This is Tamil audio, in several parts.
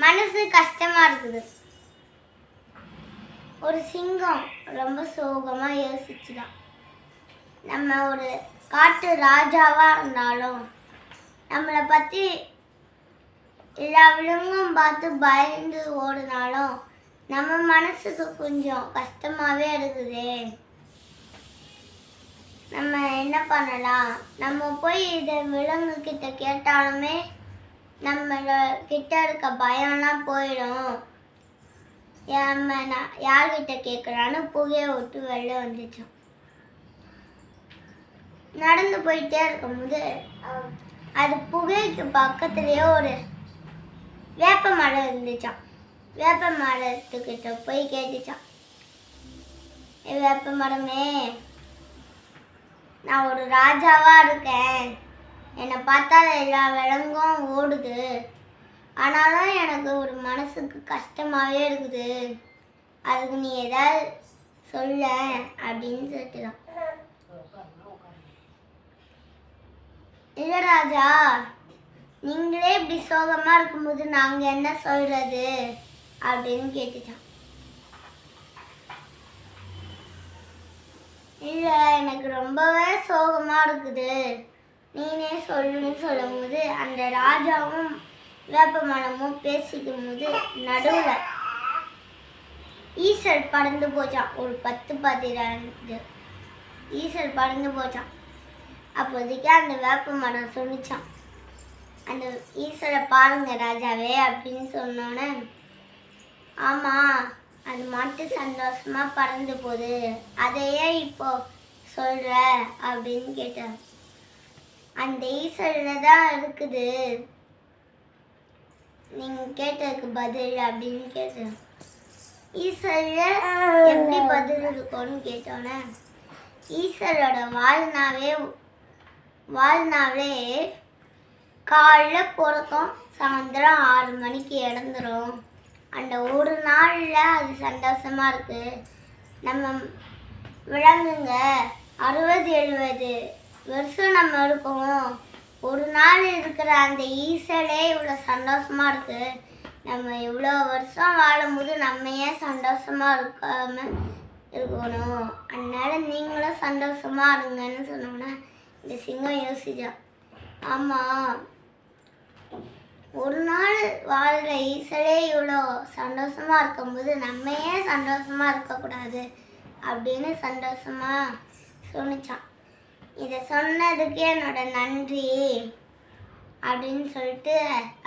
மனசு கஷ்டமா இருக்குது. ஒரு சிங்கம் ரொம்ப சோகமா யோசிச்சுதான். நம்ம ஒரு காட்டு ராஜாவா இருந்தாலும் நம்மளை பத்தி எல்லா விலங்கும் பார்த்து பயந்து ஓடினாலும் நம்ம மனசுக்கு கொஞ்சம் கஷ்டமாவே இருக்குது. நம்ம என்ன பண்ணலாம்? நம்ம போய் இதை விலங்கு கிட்ட கேட்டாலுமே நம்மள கிட்ட இருக்க பயம்லாம் போயிடும். நம்ம யார்கிட்ட கேட்கலான்னு புகையை விட்டு வெளில வந்துச்சோம். நடந்து போயிட்டே இருக்கும்போது அது புகைக்கு பக்கத்துலேயே ஒரு வேப்ப மரம் இருந்துச்சான். வேப்ப மரத்துக்கிட்ட போய் கேட்டுச்சான், வேப்ப மரமே, நான் ஒரு ராஜாவா இருக்கேன். என்னை பார்த்தா எல்லா விலங்கும் ஓடுது. ஆனாலும் எனக்கு ஒரு மனசுக்கு கஷ்டமாவே இருக்குது. அதுக்கு நீ ஏதாவது சொல்ல அப்படின்னு சொல்லிட்டுதான். இல்ல ராஜா, நீங்களே இப்படி சோகமா இருக்கும்போது நாங்க என்ன சொல்றது அப்படின்னு கேட்டுச்சான். இல்ல, எனக்கு ரொம்பவே சோகமா இருக்குது, நீனே சொல்லுன்னு சொல்லும் போது அந்த ராஜாவும் வேப்ப மரமும் பேசிக்கும் போது நடுவுல ஈசல் பறந்து போச்சான். ஒரு 10-15 ஈசல் பறந்து போச்சான். அப்போதைக்கு அந்த வேப்ப மரம் சொல்லிச்சான், அந்த ஈசலை பாருங்க ராஜாவே அப்படின்னு சொன்னோன்னே, ஆமா, அது மட்டும் சந்தோஷமா பறந்து போகுது, அதையே இப்போ சொல்ற அப்படின்னு கேட்டார். அந்த ஈசல்ல தான் இருக்குது நீங்க கேட்டதுக்கு பதில் அப்படின்னு கேட்டேன். ஈசல்ல எப்படி பதில் இருக்கும்னு கேட்டோன்னே, ஈசலோட வாழ்நாளே காலைல பிறக்கும், சாயந்தரம் 6 மணிக்கு இறந்துரும். அந்த ஒரு நாளில் அது சந்தோஷமா இருக்கு. நம்ம விலங்குங்க 60-70 வருஷம் நம்ம இருக்கோம். ஒரு நாள் இருக்கிற அந்த ஈசலே இவ்வளோ சந்தோஷமா இருக்கு. நம்ம இவ்வளோ வருஷம் வாழும்போது நம்ம ஏன் சந்தோஷமா இருக்காம இருக்கணும்? அதனால நீங்களும் சந்தோஷமா இருங்கன்னு சொன்னோன்னா இந்த சிங்கம் யோசிச்சா, ஆமாம், ஒரு நாள் வாழ்கிற ஈசலே இவ்வளோ சந்தோஷமா இருக்கும்போது நம்ம ஏன் சந்தோஷமா இருக்கக்கூடாது அப்படின்னு சந்தோஷமா சொன்னிச்சான். இதை சொன்னதுக்கு என்னோட நன்றி அப்படின்னு சொல்லிட்டு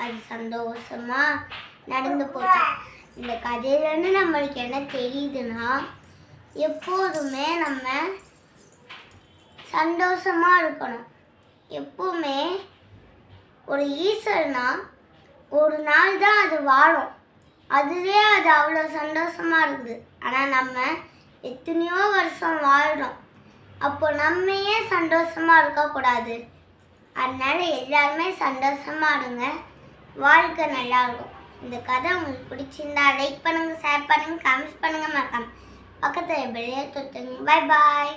அது சந்தோஷமா நடந்து போச்சான். இந்த கதையிலேருந்து நம்மளுக்கு என்ன தெரியுதுன்னா, எப்போதுமே நம்ம சந்தோஷமா இருக்கணும். எப்பவுமே ஒரு ஈசல்னா ஒரு நாள் தான் அது வாழும், அதுவே அது அவ்வளோ சந்தோஷமா இருக்குது. ஆனால் நம்ம எத்தனையோ வருஷம் வாழ்கிறோம். அப்போ நம்ம ஏன் சந்தோஷமா இருக்கக்கூடாது? அதனால எல்லாருமே சந்தோஷமா இருங்க, வாழ்க்கை நல்லா இருக்கும். இந்த கதை உங்களுக்கு பிடிச்சிருந்தா லைக் பண்ணுங்க, ஷேர் பண்ணுங்க, கமெண்ட் பண்ணுங்க, மறக்காம பக்கத்தில் பெல்லை தொட்டுங்க. பாய் பாய்.